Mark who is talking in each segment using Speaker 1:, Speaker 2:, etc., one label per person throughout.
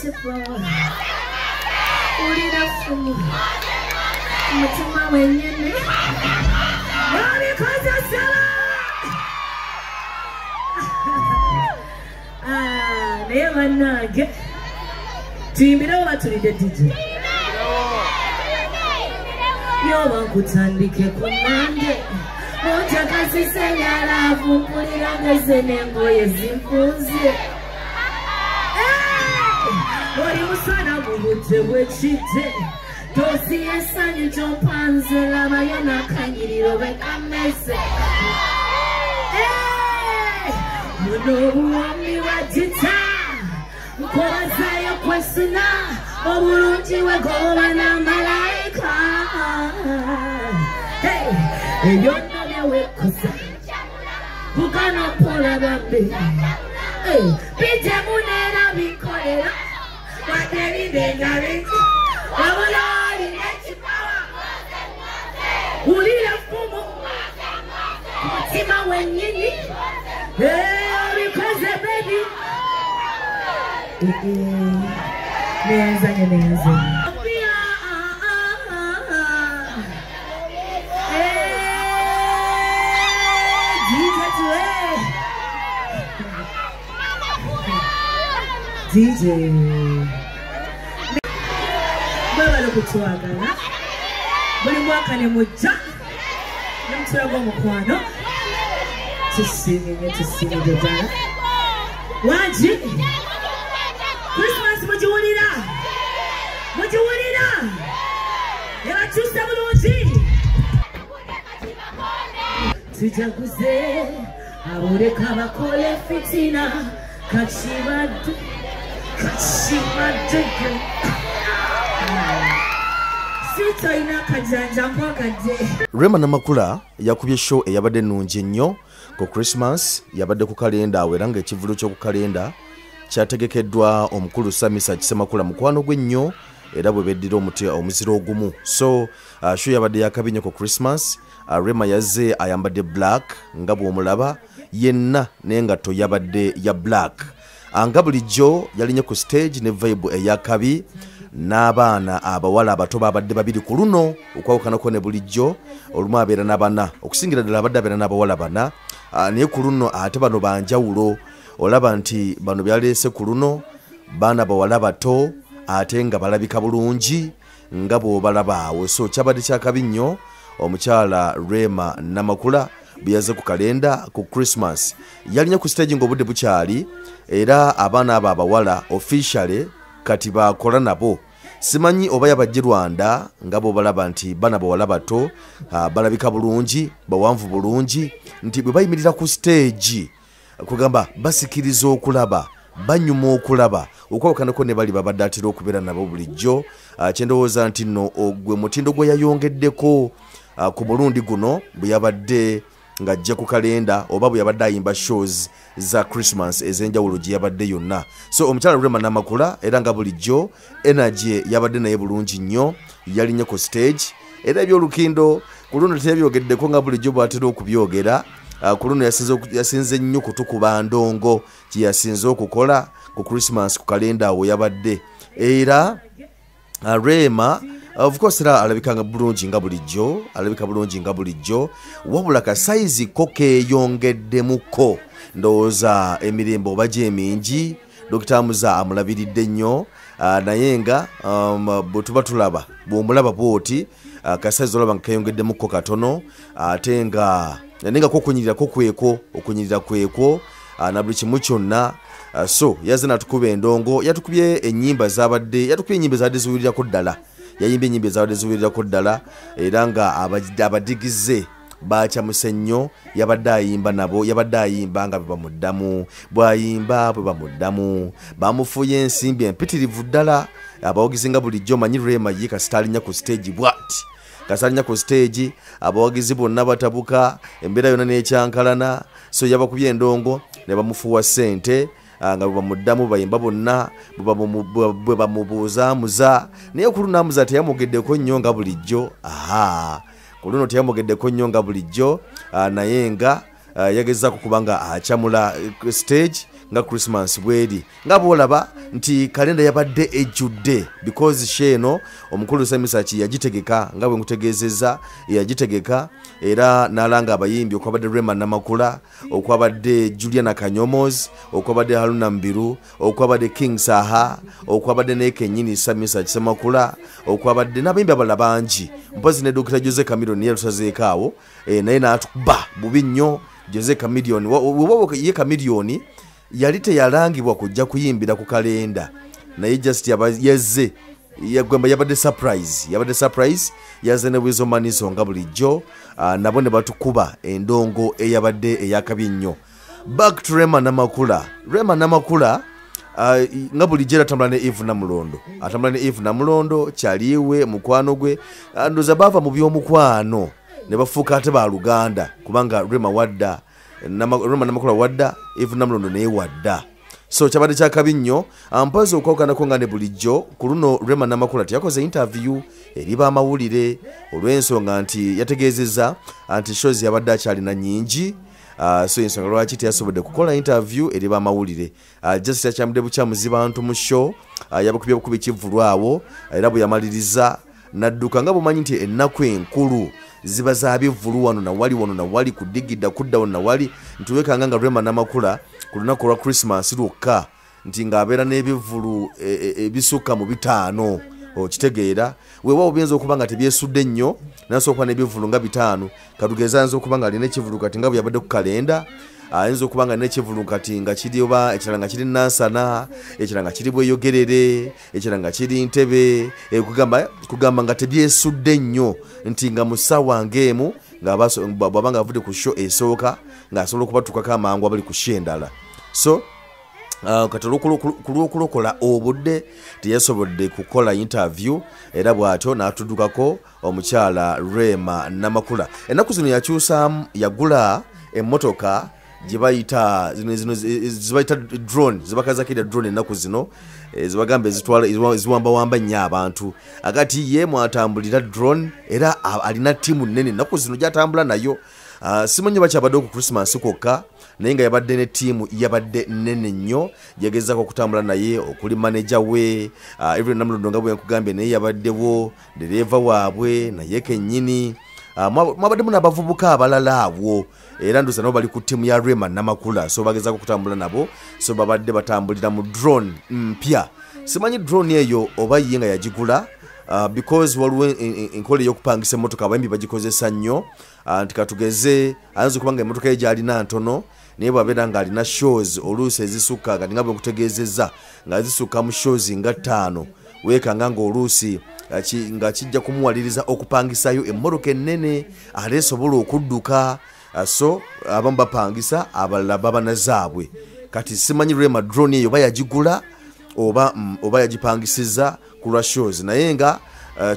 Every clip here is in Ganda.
Speaker 1: beautiful. Ulira fumu. Mutima wenyene. Yari kaza sala. Never nage. Timbira watulide DJ. Yoba kutandike kunande. Moja kasi senyala fumpulira ngezene ngoye zimpuze. Ori musana mubute wechite. Dosi esanyu jompanze lama yana kanyiriro bekamese. Muno uwami wajita. Mkorazayo kwesuna. Obulungi wegoba na malaika. Eyona newekosa. Bukana pola babe. Pite munera bikolera. Wateri dengari. Wabulari nechipawa. Ulira fumu. Mutima wenyini. Because baby. Neza. DJ baba lokutuagala buli mwaka ne mujja nemutulaga mukwano tusinge ddala wangi Christmas mugiwulira ebakyusa bulungi tujaguze aboleka bakole fitina kachibadde
Speaker 2: Rema Namakula yakubye show eyabadde nnungi nnyo ku Christmas yabadde ku kalenda era nga ekivulu ky'oku kalenda kyategekeddwa omukulu Samisa Kisemakula mukwano gwe nnyo era bwe beddira omuziro ogumu. So show yabadde yakabi nnyo ku Christmas. Rema yazze ayambadde black nga bw'omulaba yenna n'engatto yabadde ya black. Anga bulijjo yalinye ku stage ne vibe eyakabi n'abaana abawala abato babadde babiri ku luno okwawukanako ne bulijjo olumu abeera n'abana okusingira ddala abadde abeera n'abawala bana naye ku luno ate bano banjawulo olaba nti bano byaleese ku luno baana bawala bato ate nga balabika bulungi nga bw'obalaba awo. So kyabadde kyakabi nnyo omukyala Rema Namakula biyaze ku kalenda ku Christmas yalinye ku stage ng'obudde bukyali era abaana abo abawala officially kati bakola nabo. Simanyi oba yabajje Rwanda nga bo balaba nti bana bawala bato balabika bulungi bawanvu bulungi nti bwe bayimirira ku stage kugamba basikiriza okulaba banyuma okulaba okwawukanako ne bali babadde atera okubeera nabo bulijjo. Kyendowooza nti nno ogwe mutindo gwe yayongeddeko ku mulundi guno bwe yabadde ng'ajja ku kalenda oba bwe yabadde ayimba shows za Christmas ez'enjawulo gye yabadde yonna. So omukyala Rema Namakula era nga bulijjo energy yabadde naye bulungi nnyo yalinye ku stage era ebyolukindo ku luno tebyogeddeko nga bulijjo bw'atera okubyogera. Ku luno yasinze nnyo kutukuba ndongo kye yasinze okukola ku Christmas ku kalenda awo yabadde era Rema of course alabika bulungi nga bulijjo wabula ka size ko keeyongeddemuko ndowooza emirimbo oba gyemingi Dr. Amuza amulabiridde nnyo naye nga bwe tuba tulaba bw'omulaba bw'oti ka size olaba nga keeyongeddemuko katono ate nga nenga okunyirira kweko na buli kimu kyonna. So yaze natukuba endongo yatukubye ennyimba zabadde ziwirirako ddala yayimbye ennyimba ezabadde ziwirirako ddala era nga abadigize bakyamuse nnyo yabadde ayimba nabo yabadde ayimba nga bwebamuddamu bwayimba bwebamuddamu bamufuye ensimbi empitirivu ddala abawagizi nga bulijjo manyi Rema ye kasitalinya ku stage bwati kasalinya ku stage abawagizi bonna batabuka embeera yonna n'ekyankalana. So yabakubye endongo ne bamufuwa ssente nga bwebamuddamu bayimba bonna bwe bamubuuzaamuza naye ku luno Amuza teyamugeddeko nnyo nga bulijjo. Ku luno teyamugeddeko nnyo nga bulijjo naye nga yagezaako kubanga akyamula stage nga Christmas bweri nga bolaba nti kalenda yabadde ejjudde because sheno omukulu Samisachi yagitegeka nga bwe ngutegezeza yagitegeka era nalanga abayimbi okwabadde Rema Namakula okwabadde Juliana Kanyomozi okwabadde Haruna Mbiru okwabadde King Saha okwabadde nekenyini Samisachi Semakula okwabadde n'abayimbi abalala bangi mpozi ne Dr. Jose Chameleone yalusazeekaawo naye n'atukuba bubi nnyo Jose Chameleone wobo ye Chameleone yali teyalangibwa kujja kuyimbira ku kalenda naye just yazze yagwamba yabadde surprise yazze ne bwizo maniso nga bulijjo nabo ne batukuba endongo eyabadde eyakabye nnyo. Back to Rema Namakula nga bulijjo atambula ne Eve Namulondo kyaliwe mukwano gwe ndoza bava mu by'omukwano ne bafuuka ate ba Luganda kubanga Rema Namakula wadda Eve Namulondo naye wadda so kyabadde kyakabi nnyo mpazi okwokanako nga ne bulijjo ku luno Rema Namakula teyakoze interview eri b'amawulire olw'ensonga nti yategeezezza nti shows yabadde akyalina nnyingi so ensonga lwaki teyasobodde kukola interview eri b'amawulire just yakyamudde bukyamuzi bantu mu show yabakubye bukubi kivulwawo era bwe yamaliriza nadduka nga bumanyi nti ennaku enkulu ziba za bivulu wano na wali kudigida kudda wano na wali ntuwekanga nga Rema Namakula ku lunaku lwa Christmas lwokka nti ng'abeera n'ebivulu ebisukka mu 5 okitegeera weewa obiyinza okuba nga tebyesudde nnyo nasookuba n'ebivulu nga 5 katugeza ayinza okuba nga alina ekivulu kati nga bwe yabadde ku kalenda ayinza okuba nga n'ekivulu kati nga kiri oba ekirala nga kiri Nansana ekirala nga kiri Bweyogerere ekirala nga kiri Ntebe kugamba nga tebyesudde nnyo nti nga mu ssaawa ng'emu bw'aba nga avudde ku show esooka ng'asobola okubatukako amangu abali ku show endala so kati olw'okulokola obudde teyasobodde kukola interview era bw'atyo n'atuddukako omukyala Rema Namakula. Ennaku zino yakyusaamu yagula emmotoka zibayita drone zibakazakira drone ennaku zino zibagamba ziwamba nnyo abantu agati ye mwatambulira drone era alina tiimu nnene ennaku zino gyatambula nayo simanyi bakyabadde ku Christmas kokka naye nga yabadde ne tiimu yabadde nnene nnyo yagezaako okutambula naye okuli manager we Every Namulondo nga bwe nkugambye naye yabaddewo dereva waabwe naye kennyini mwabadde n'abavubuka abalala awo era ndoza nabo bali ku tiimu ya Rema Namakula so bagezaako okutambula nabo so babadde batambulira mu drone mpya simanyi drone eyo oba ye nga yagigula because waliwo enkola ey'okupangisa emmotoka abayimbi bagikozesa nnyo nti katugeze ayinza okuba nga emmotoka ye gyalina ntono naye bwabeera ng'alina shows oluusi ezisukka kati nga bwe nkutegeezezza nga zisukka mu shows nga 5 weekanga ng'oluusi nga kijja kumuwaliriza okupangisayo emmotoka ennene aleesobola okudduka so abamu bapangisa abalala baba na zaabwe kati simanyi Rema drone eyo oba yagigula oba yagipangisiza ku lwa shows naye nga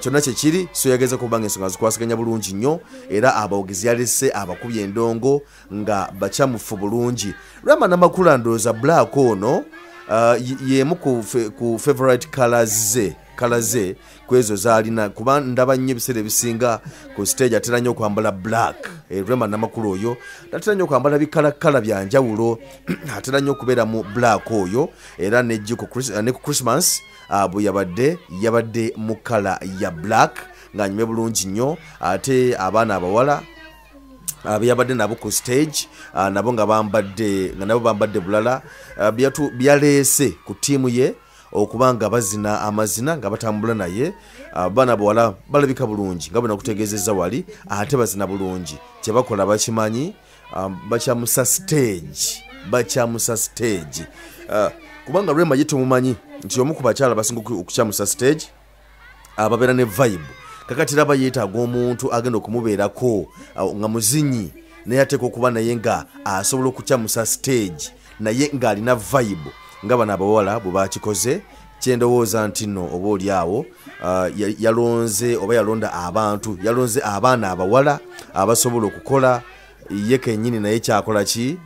Speaker 2: kyonna kyekiri so yageza kuba nga ensonga zikwasaganya bulungi nnyo era abawagizi yalese abakubye endongo nga bakyamufu bulungi. Rema Namakula ndowooza black ono yemu ku favorite colors ze kwezo zalina kuba ndaba nnyo ebiseera ebisinga ku stage atera nnyo okwambala black Rema Namakula oyo atera nnyo okwambala bikalakala bya njawulo atera nnyo okubeera mu black oyo era ne ku Christmas bwe yabadde mu kala ya black ng'anyume bulungi nnyo ate abaana abawala yabadde nabo ku stage nabo nga bambadde bulala byaleese ku tiimu ye okuba nga bazina amazina nga batambula naye abaana bawala balabika bulungi nga bwe nakutegeezezza wali ate bazina bulungi kyebakola bakimanyi bakyamusa stage kubanga Rema ye tumumanyi nti omu ku bakyala basinga okukyamusa stage ababeera ne vibe kakati raba yeetaaga omuntu agenda okumubeerako nga muzinyi naye ateeka okuba naye nga asobola okukyamusa stage naye ng'alina vibe nga bano abawala bwe bakikoze kyendowooza nti nno oba oli awo yalonze oba yalonze abaana abawala abasobola okukola ye kennyini naye kyakola ki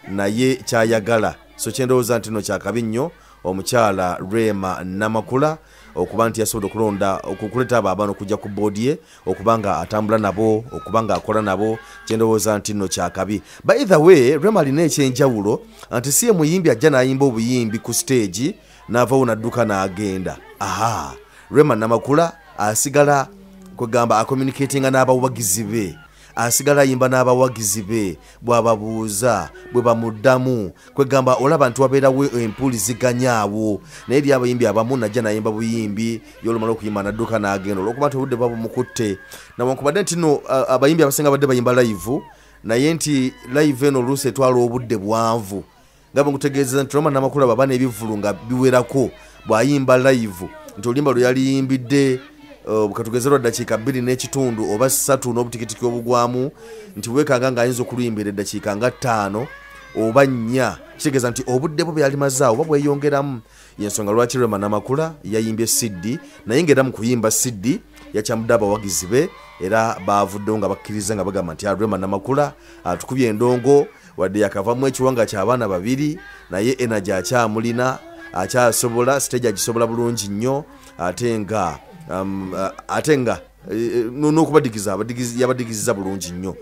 Speaker 2: naye kyayagala so kyendowooza nti nno kyakabi nnyo omukyala Rema Namakula okuba nti yasobola okulonda okukuleta ababano kujja ku board ye okubanga atambula nabo okubanga akola nabo kyendowooza nti nno kyakabi. By the way, Rema alina ekyenjawulo nti si ye muyimbi ajja n'ayimba obuyimbi ku stage n'avaawo n'adduka n'agenda. Aha, Rema Namakula asigala kwegamba acommunicatinga n'abawagizi be, asigala ayimba n'abawagizi be bw'ababuuza bwe bamuddamu kwegamba olaba nti wabeerawo empuliziganya awo naye eri abayimbi abamu najja n'ayimba buyimbi y'olumala okuyimba n'adduka n'agenda olw'okuba nti obudde bwaba mukutte nawankubadde nti nno abayimbi abasinga badde bayimba live naye nti live eno oluusi etwala obudde bwanvu nga bwe nkutegeeza nti Rema Namakula baba n'ebivulu nga biwerako bw'ayimba live nti oluyimba lwe yaliyimbidde katugezerwa dakiika 2 n'ekitundu oba 3 n'obutikitiki obugwamu nti weekanga ng'ayinza okuluyimbira eddakiika nga 5 oba 4 kitegeeza nti obudde bwe byalimaze oba bweyongeramu yensonga lwaki Rema Namakula yayimbye CD naye ng'era mu kuyimba CD yakyamudde abawagizi be era baavuddewo nga bakkiriza nga bagamba nti Rema Namakula atukubye endongo wadde yakavamu ekiwanga ky'abaana 2 naye energy akyamulina akyasobola stage agisobola bulungi nnyo ate nga n'okubadigiza yabadigiziza bulungi nnyo.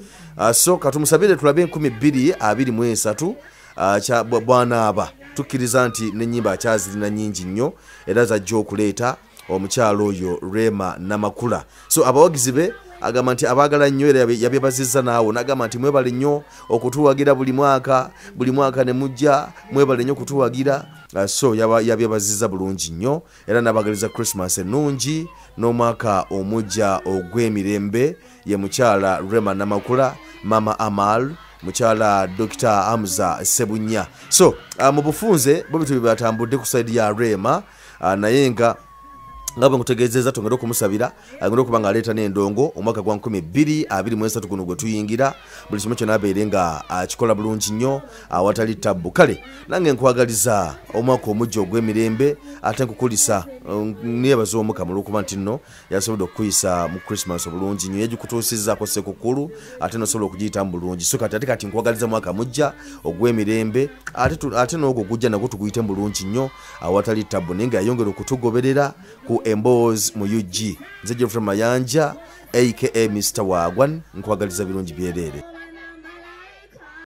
Speaker 2: So katumusabire tulabe 2023 bw'anaaba tukkiriza nti n'ennyimba akyazirina nnyingi nnyo era zajja okuleeta omukyalo oyo Rema Namakula. So abawagizi be agamba nti abaagala nnyo era yabyebazizza naawo n'agamba nti mwebale nnyo okutuwagira buli mwaka ne mujja mwebale nnyo okutuwagira. So yabyebazizza bulungi nnyo era n'abagaliza Christmas ennungi n'omwaka omujja ogw'emirembe ye mukyala Rema Namakula, Mama Amal, mukyala Dr. Amza Sebunya. So mu bufunze bo bitu byatambudde ku side ya Rema naye nga bwe nkutegeezeza tongera okumusabira agenda okuba nga aleeta n'endongo omwaka gwa 2023 guno gwe tuyingira buli kimu kyonna abeere nga akikola bulungi nnyo awatali tabbu. Kale nange nkwagaliza omwaka omujja ogw'emirembe ate nkukulisa neebaza Omukama olw'okuba nti nno yasobodde okukuyisa mu Christmas obulungi nnyo yagikutuusizzaako Ssekukkulu ate nosobola okugiyitamu bulungi. So kati nkwagaliza mwaka mujja ogw'emirembe ate n'ogwo gujja nagwo tuguyitemu bulungi nnyo awatali tabbu naye nga yayongera okutugoberera ku Emboozi mu UG. Nze Geoffrey Mayanja aka Mr. Wagwan nkwagaliza birungi byerere.